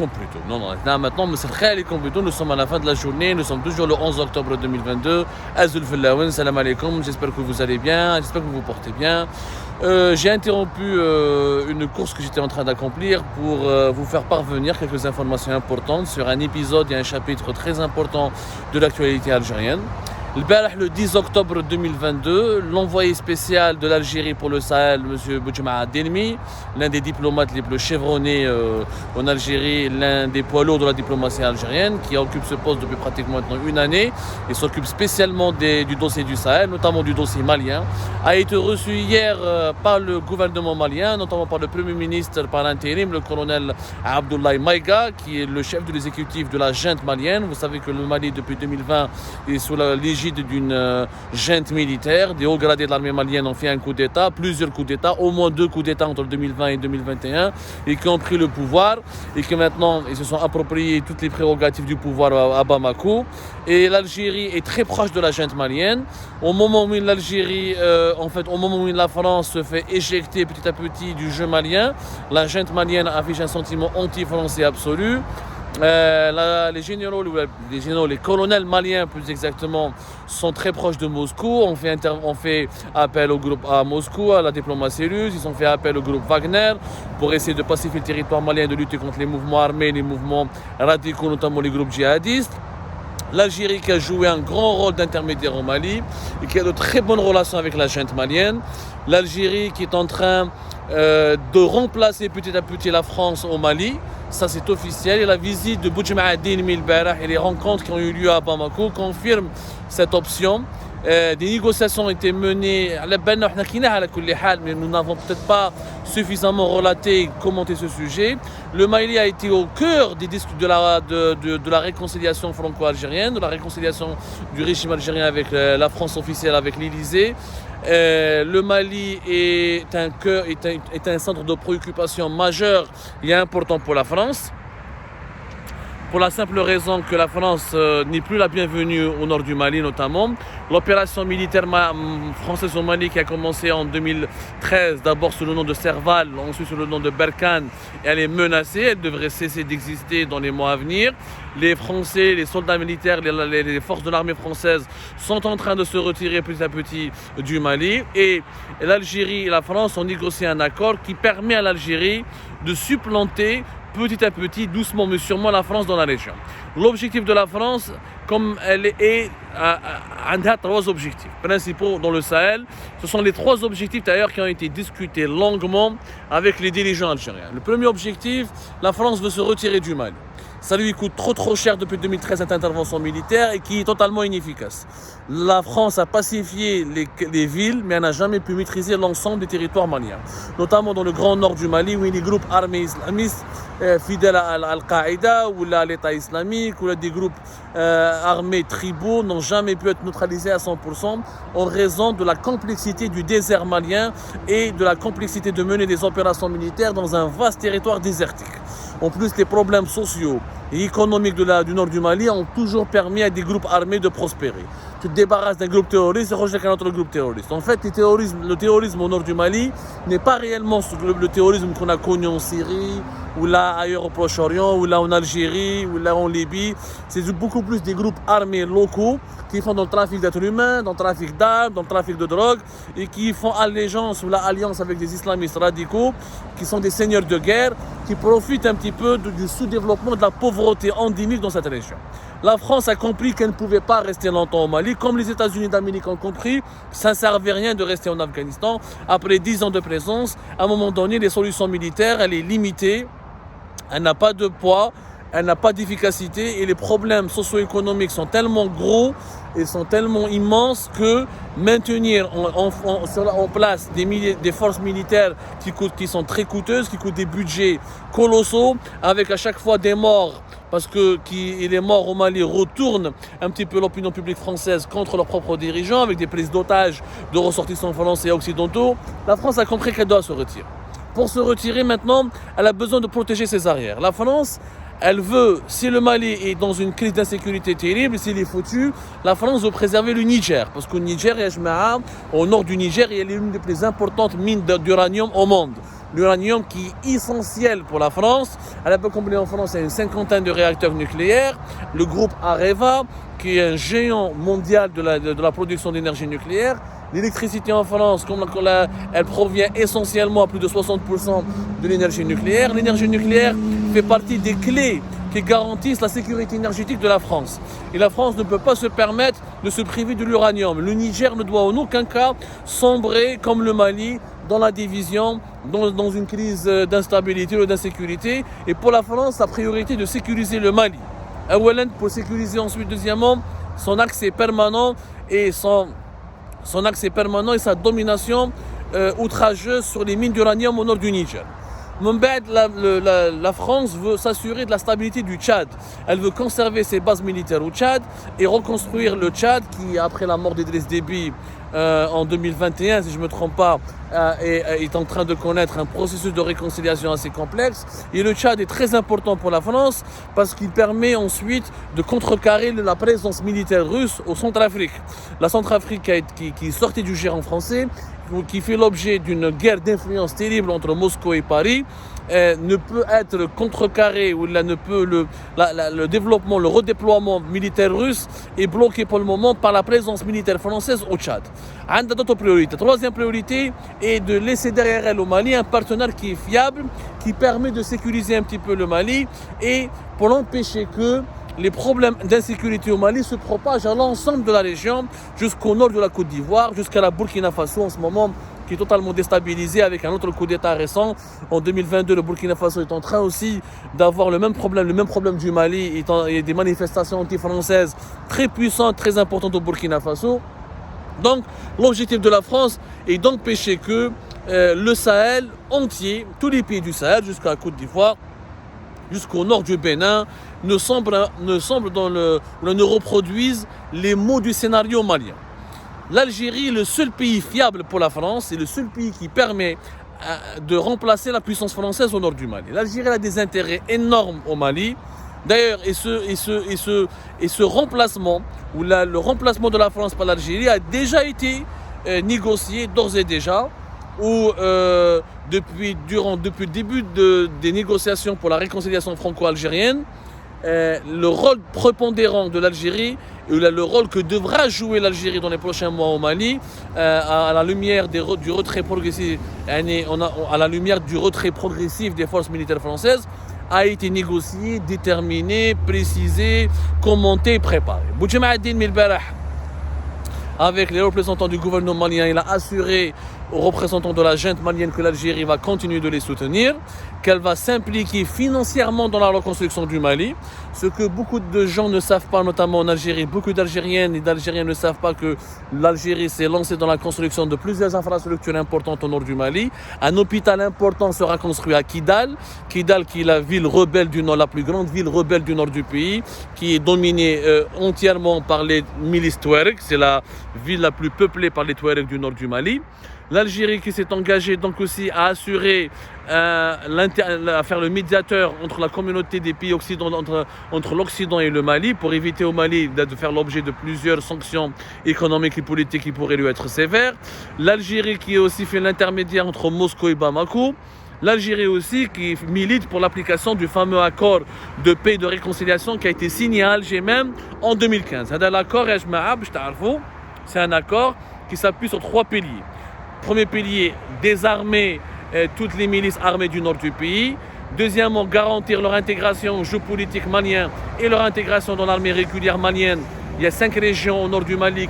plutôt. Non, là maintenant, plutôt. Nous sommes à la fin de la journée, nous sommes toujours le 11 octobre 2022. Azul Fellaouen, salam alaikum, j'espère que vous allez bien, j'espère que vous vous portez bien. J'ai interrompu une course que j'étais en train d'accomplir pour vous faire parvenir quelques informations importantes sur un épisode et un chapitre très important de l'actualité algérienne. Le 10 octobre 2022, l'envoyé spécial de l'Algérie pour le Sahel, M. Boudjema Delmi, l'un des diplomates les plus chevronnés en Algérie, l'un des poids lourds de la diplomatie algérienne, qui occupe ce poste depuis pratiquement maintenant une année et s'occupe spécialement du dossier du Sahel, notamment du dossier malien, a été reçu hier par le gouvernement malien, notamment par le Premier ministre par l'intérim, le colonel Abdoulaye Maïga, qui est le chef de l'exécutif de la junte malienne. Vous savez que le Mali, depuis 2020, est sous l'égide d'une junte militaire. Des hauts gradés de l'armée malienne ont fait un coup d'État, plusieurs coups d'État, au moins 2 coups d'État entre 2020 et 2021, et qui ont pris le pouvoir et que maintenant ils se sont appropriés toutes les prérogatives du pouvoir à Bamako. Et l'Algérie est très proche de la junte malienne. Au moment où l'Algérie, au moment où la France se fait éjecter petit à petit du jeu malien, la junte malienne affiche un sentiment anti-français absolu. Les colonels maliens plus exactement sont très proches de Moscou. On fait appel au groupe à Moscou, à la diplomatie russe. Ils ont fait appel au groupe Wagner pour essayer de pacifier le territoire malien et de lutter contre les mouvements armés, les mouvements radicaux, notamment les groupes djihadistes. L'Algérie qui a joué un grand rôle d'intermédiaire au Mali et qui a de très bonnes relations avec la junte malienne. L'Algérie qui est en train de remplacer petit à petit la France au Mali. Ça c'est officiel, et la visite de Boudjema Delmi et les rencontres qui ont eu lieu à Bamako confirment cette option. Des négociations ont été menées, mais nous n'avons peut-être pas suffisamment relaté et commenté ce sujet. Le Mali a été au cœur de la réconciliation franco-algérienne, de la réconciliation du régime algérien avec la France officielle, avec l'Élysée. Le Mali est un centre de préoccupation majeur et important pour la France, pour la simple raison que la France n'est plus la bienvenue au nord du Mali notamment. L'opération militaire française au Mali qui a commencé en 2013, d'abord sous le nom de Serval, ensuite sous le nom de Berkane, elle est menacée, elle devrait cesser d'exister dans les mois à venir. Les Français, les soldats militaires, les forces de l'armée française sont en train de se retirer petit à petit du Mali, et l'Algérie et la France ont négocié un accord qui permet à l'Algérie de supplanter petit à petit, doucement mais sûrement, la France dans la région. L'objectif de la France, comme elle est, a 3 objectifs principaux dans le Sahel. Ce sont les 3 objectifs d'ailleurs qui ont été discutés longuement avec les dirigeants algériens. Le premier objectif, la France veut se retirer du Mali. Ça lui coûte trop cher depuis 2013 cette intervention militaire et qui est totalement inefficace. La France a pacifié les villes, mais elle n'a jamais pu maîtriser l'ensemble des territoires maliens, notamment dans le grand nord du Mali, où les groupes armés islamistes fidèles à Al-Qaïda ou à l'État islamique ou des groupes armés tribaux n'ont jamais pu être neutralisés à 100% en raison de la complexité du désert malien et de la complexité de mener des opérations militaires dans un vaste territoire désertique. En plus, les problèmes sociaux et économiques du nord du Mali ont toujours permis à des groupes armés de prospérer. Tu te débarrasses d'un groupe terroriste et rejoins un autre groupe terroriste. En fait, le terrorisme au nord du Mali n'est pas réellement le terrorisme qu'on a connu en Syrie, ou là ailleurs au Proche-Orient, ou là en Algérie, ou là en Libye. C'est beaucoup plus des groupes armés locaux qui font dans le trafic d'êtres humains, dans le trafic d'armes, dans le trafic de drogue, et qui font allégeance ou la alliance avec des islamistes radicaux, qui sont des seigneurs de guerre, qui profitent un petit peu du sous-développement, de la pauvreté endémique dans cette région. La France a compris qu'elle ne pouvait pas rester longtemps au Mali, comme les États-Unis d'Amérique ont compris, ça ne servait à rien de rester en Afghanistan. Après 10 ans de présence, à un moment donné, les solutions militaires, elle est limitée, elle n'a pas de poids, elle n'a pas d'efficacité, et les problèmes socio-économiques sont tellement gros et sont tellement immenses que maintenir en place des forces militaires qui sont très coûteuses, qui coûtent des budgets colossaux, avec à chaque fois des morts, parce que les morts au Mali retournent un petit peu l'opinion publique française contre leurs propres dirigeants, avec des prises d'otages de ressortissants français et occidentaux. La France a compris qu'elle doit se retirer. pour se retirer maintenant, elle a besoin de protéger ses arrières. La France, elle veut, si le Mali est dans une crise d'insécurité terrible, s'il est foutu, la France veut préserver le Niger. Parce qu'au Niger, au nord du Niger, il y a l'une des plus importantes mines d'uranium au monde. L'uranium qui est essentiel pour la France. À l'époque, en France, il y a une cinquantaine de réacteurs nucléaires. Le groupe Areva, qui est un géant mondial de la production d'énergie nucléaire. L'électricité en France, elle provient essentiellement à plus de 60% de l'énergie nucléaire. L'énergie nucléaire fait partie des clés qui garantissent la sécurité énergétique de la France. Et la France ne peut pas se permettre de se priver de l'uranium. Le Niger ne doit en aucun cas sombrer, comme le Mali, dans la division, dans une crise d'instabilité ou d'insécurité. Et pour la France, la priorité est de sécuriser le Mali. Pour sécuriser ensuite, deuxièmement, son accès permanent et sa domination outrageuse sur les mines d'uranium au nord du Niger. La France veut s'assurer de la stabilité du Tchad. Elle veut conserver ses bases militaires au Tchad et reconstruire le Tchad qui, après la mort d'Idriss Déby en 2021, si je ne me trompe pas, est en train de connaître un processus de réconciliation assez complexe. Et le Tchad est très important pour la France parce qu'il permet ensuite de contrecarrer la présence militaire russe au Centrafrique. La Centrafrique qui est sortie du giron français, qui fait l'objet d'une guerre d'influence terrible entre Moscou et Paris, ne peut être contrecarré ou le développement, le redéploiement militaire russe est bloqué pour le moment par la présence militaire française au Tchad. On a d'autres priorités. Troisième priorité est de laisser derrière elle au Mali un partenaire qui est fiable, qui permet de sécuriser un petit peu le Mali et pour empêcher que les problèmes d'insécurité au Mali se propagent à l'ensemble de la région, jusqu'au nord de la Côte d'Ivoire, jusqu'à la Burkina Faso en ce moment, qui est totalement déstabilisé avec un autre coup d'État récent. En 2022, le Burkina Faso est en train aussi d'avoir le même problème du Mali. Il y a des manifestations anti-françaises très puissantes, très importantes au Burkina Faso. Donc, l'objectif de la France est d'empêcher que le Sahel entier, tous les pays du Sahel, jusqu'à la Côte d'Ivoire, jusqu'au nord du Bénin, ne reproduisent les maux du scénario malien. L'Algérie est le seul pays fiable pour la France et le seul pays qui permet de remplacer la puissance française au nord du Mali. L'Algérie a des intérêts énormes au Mali. D'ailleurs, ce remplacement, ou le remplacement de la France par l'Algérie a déjà été négocié d'ores et déjà, où depuis le début des négociations pour la réconciliation franco-algérienne, le rôle prépondérant de l'Algérie, le rôle que devra jouer l'Algérie dans les prochains mois au Mali, à la lumière du retrait progressif, à la lumière du retrait progressif des forces militaires françaises, a été négocié, déterminé, précisé, commenté, préparé. Boudjema Addin Milbarah, avec les représentants du gouvernement malien, il a assuré aux représentants de la junte malienne que l'Algérie va continuer de les soutenir, qu'elle va s'impliquer financièrement dans la reconstruction du Mali. Ce que beaucoup de gens ne savent pas, notamment en Algérie, beaucoup d'Algériennes et d'Algériens ne savent pas que l'Algérie s'est lancée dans la construction de plusieurs infrastructures importantes au nord du Mali. Un hôpital important sera construit à Kidal. Kidal qui est la ville rebelle du nord, la plus grande ville rebelle du nord du pays, qui est dominée entièrement par les milices Touareg. C'est la ville la plus peuplée par les Touaregs du nord du Mali. L'Algérie qui s'est engagée donc aussi à assurer, à faire le médiateur entre la communauté des pays occidentaux, entre l'Occident et le Mali, pour éviter au Mali de faire l'objet de plusieurs sanctions économiques et politiques qui pourraient lui être sévères. L'Algérie qui a aussi fait l'intermédiaire entre Moscou et Bamako. L'Algérie aussi qui milite pour l'application du fameux accord de paix et de réconciliation qui a été signé à Alger même en 2015. L'accord, c'est un accord qui s'appuie sur 3 piliers. Premier pilier, désarmer toutes les milices armées du nord du pays. Deuxièmement, garantir leur intégration géopolitique malienne et leur intégration dans l'armée régulière malienne. Il y a 5 régions au nord du Mali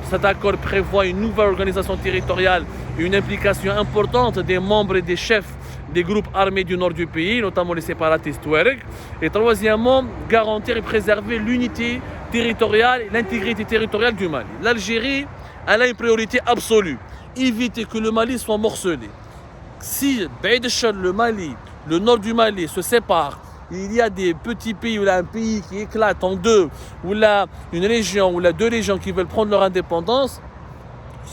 cet accord prévoit une nouvelle organisation territoriale et une implication importante des membres et des chefs des groupes armés du nord du pays, notamment les séparatistes Touareg. Et troisièmement, garantir et préserver l'unité territoriale et l'intégrité territoriale du Mali. L'Algérie, elle a une priorité absolue. Éviter que le Mali soit morcelé. Si le Mali, le nord du Mali se sépare, il y a des petits pays, ou là un pays qui éclate en deux, ou là une région, ou là 2 régions qui veulent prendre leur indépendance,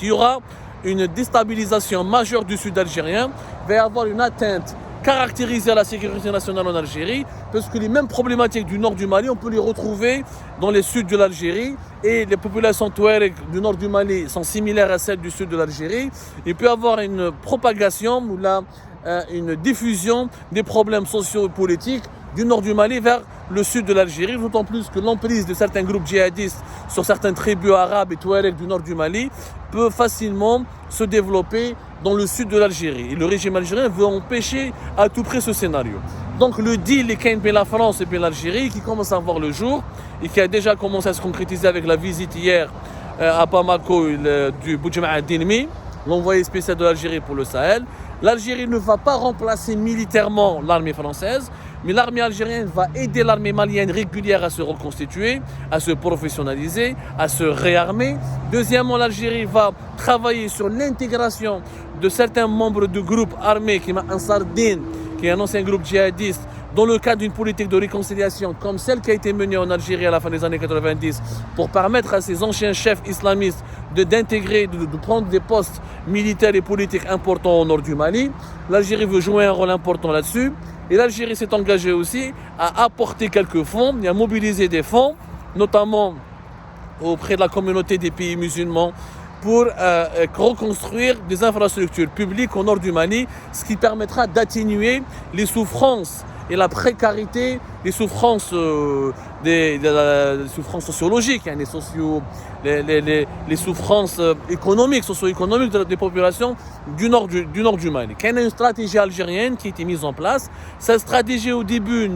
il y aura une déstabilisation majeure du sud algérien, il va y avoir une atteinte caractérisée à la sécurité nationale en Algérie, parce que les mêmes problématiques du nord du Mali, on peut les retrouver dans les suds de l'Algérie, et les populations touareg du nord du Mali sont similaires à celles du sud de l'Algérie. Il peut y avoir une propagation ou une diffusion des problèmes sociaux et politiques du nord du Mali vers le sud de l'Algérie, d'autant plus que l'emprise de certains groupes djihadistes sur certaines tribus arabes et touareg du nord du Mali peut facilement se développer dans le sud de l'Algérie. Et le régime algérien veut empêcher à tout prix ce scénario. Donc le deal entre la France et l'Algérie qui commence à voir le jour et qui a déjà commencé à se concrétiser avec la visite hier à Bamako du Boudjema Dinmi, l'envoyé spécial de l'Algérie pour le Sahel. L'Algérie ne va pas remplacer militairement l'armée française, mais l'armée algérienne va aider l'armée malienne régulière à se reconstituer, à se professionnaliser, à se réarmer. Deuxièmement, l'Algérie va travailler sur l'intégration de certains membres du groupe armé qui est Ansar Din, qui est un ancien groupe djihadiste, dans le cadre d'une politique de réconciliation comme celle qui a été menée en Algérie à la fin des années 90 pour permettre à ces anciens chefs islamistes d'intégrer, de prendre des postes militaires et politiques importants au nord du Mali. L'Algérie veut jouer un rôle important là-dessus. Et l'Algérie s'est engagée aussi à apporter quelques fonds et à mobiliser des fonds, notamment auprès de la communauté des pays musulmans, pour reconstruire des infrastructures publiques au nord du Mali, ce qui permettra d'atténuer les souffrances et la précarité, les souffrances, les souffrances sociologiques, hein, les souffrances économiques, socio-économiques des populations du nord du Mali. Il y a une stratégie algérienne qui a été mise en place. Cette stratégie au début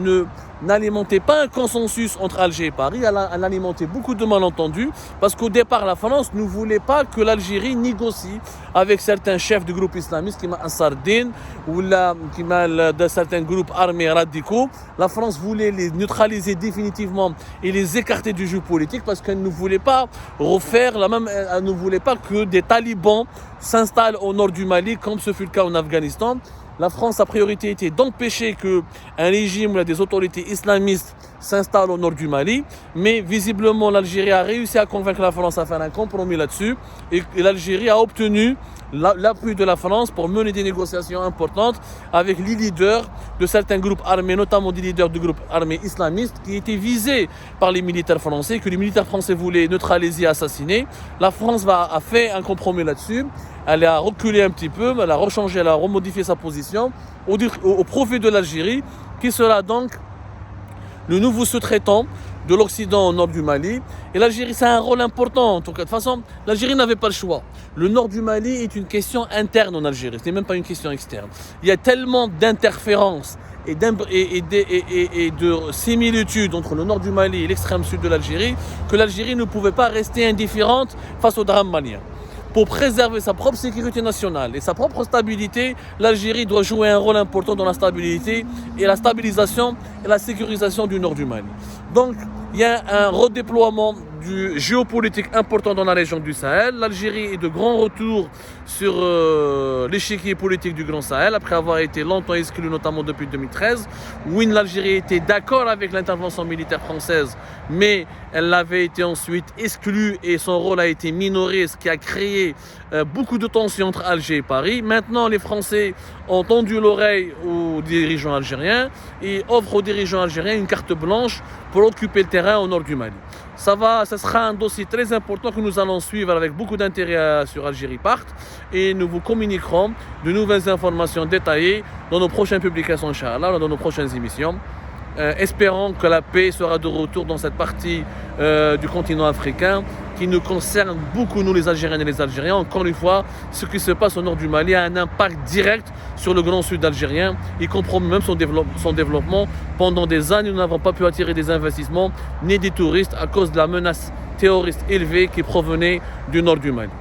n'alimentait pas un consensus entre Alger et Paris, elle alimentait beaucoup de malentendus, parce qu'au départ la France ne voulait pas que l'Algérie négocie avec certains chefs du groupe islamiste qui m'a Ansar Din ou qui m'a de certains groupes armés radicaux. La France voulait les neutraliser définitivement et les écarter du jeu politique parce qu'elle ne voulait pas elle ne voulait pas que des talibans s'installent au nord du Mali comme ce fut le cas en Afghanistan. La France, sa priorité était d'empêcher qu'un régime ou des autorités islamistes s'installent au nord du Mali. Mais visiblement, l'Algérie a réussi à convaincre la France à faire un compromis là-dessus. Et l'Algérie a obtenu l'appui de la France pour mener des négociations importantes avec les leaders de certains groupes armés, notamment des leaders du groupe armé islamiste qui étaient visés par les militaires français, que les militaires français voulaient neutraliser et assassiner. La France a fait un compromis là-dessus. Elle a reculé un petit peu, elle a rechangé, elle a remodifié sa position au profit de l'Algérie, qui sera donc le nouveau sous-traitant de l'Occident au nord du Mali. Et l'Algérie, c'est un rôle important. En tout cas, de toute façon, l'Algérie n'avait pas le choix. Le nord du Mali est une question interne en Algérie. Ce n'est même pas une question externe. Il y a tellement d'interférences et de similitudes entre le nord du Mali et l'extrême sud de l'Algérie que l'Algérie ne pouvait pas rester indifférente face au drame malien. Pour préserver sa propre sécurité nationale et sa propre stabilité, l'Algérie doit jouer un rôle important dans la stabilité et la stabilisation et la sécurisation du nord du Mali. Donc, il y a un redéploiement du géopolitique important dans la région du Sahel. L'Algérie est de grand retour sur l'échiquier politique du Grand Sahel, après avoir été longtemps exclue, notamment depuis 2013. Oui, l'Algérie était d'accord avec l'intervention militaire française, mais elle avait été ensuite exclue et son rôle a été minoré, ce qui a créé beaucoup de tensions entre Alger et Paris. Maintenant, les Français ont tendu l'oreille aux dirigeants algériens et offrent aux dirigeants algériens une carte blanche pour occuper le terrain au nord du Mali. Ça sera un dossier très important que nous allons suivre avec beaucoup d'intérêt sur Algérie Part et nous vous communiquerons de nouvelles informations détaillées dans nos prochaines publications, Inch'Allah, dans nos prochaines émissions. Espérons que la paix sera de retour dans cette partie du continent africain qui nous concerne beaucoup, nous les Algériens et les Algériens. Encore une fois, ce qui se passe au nord du Mali a un impact direct sur le grand sud algérien. Il compromet même son développement. Pendant des années, nous n'avons pas pu attirer des investissements ni des touristes à cause de la menace terroriste élevée qui provenait du nord du Mali.